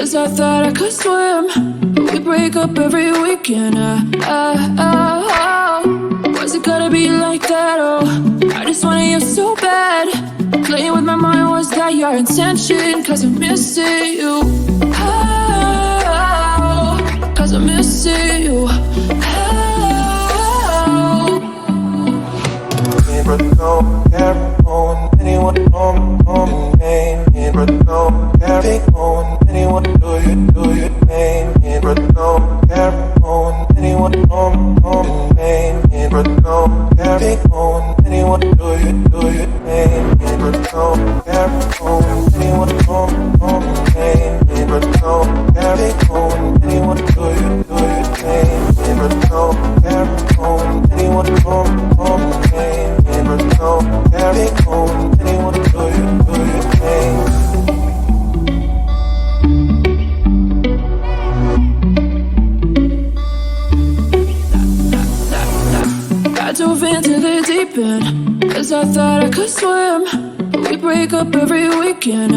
Cause I thought I could swim, but we break up every weekend. Was it gotta be like that? Oh, I just wanted you so bad. Playing with my mind, was that your intention? Cause I'm missing you. Cause I'm missing you. But no, carry on, anyone on name. But no, carry on, anyone do your name. But no, carry on, anyone on name. But no, carry on, anyone do your name. But no, carry on, anyone on name. But no, carry on, anyone do your name. But no, carry on, anyone on name. But no, carry on, anyone do your name. I dove into the deep end, cause I thought I could swim, but we break up every weekend.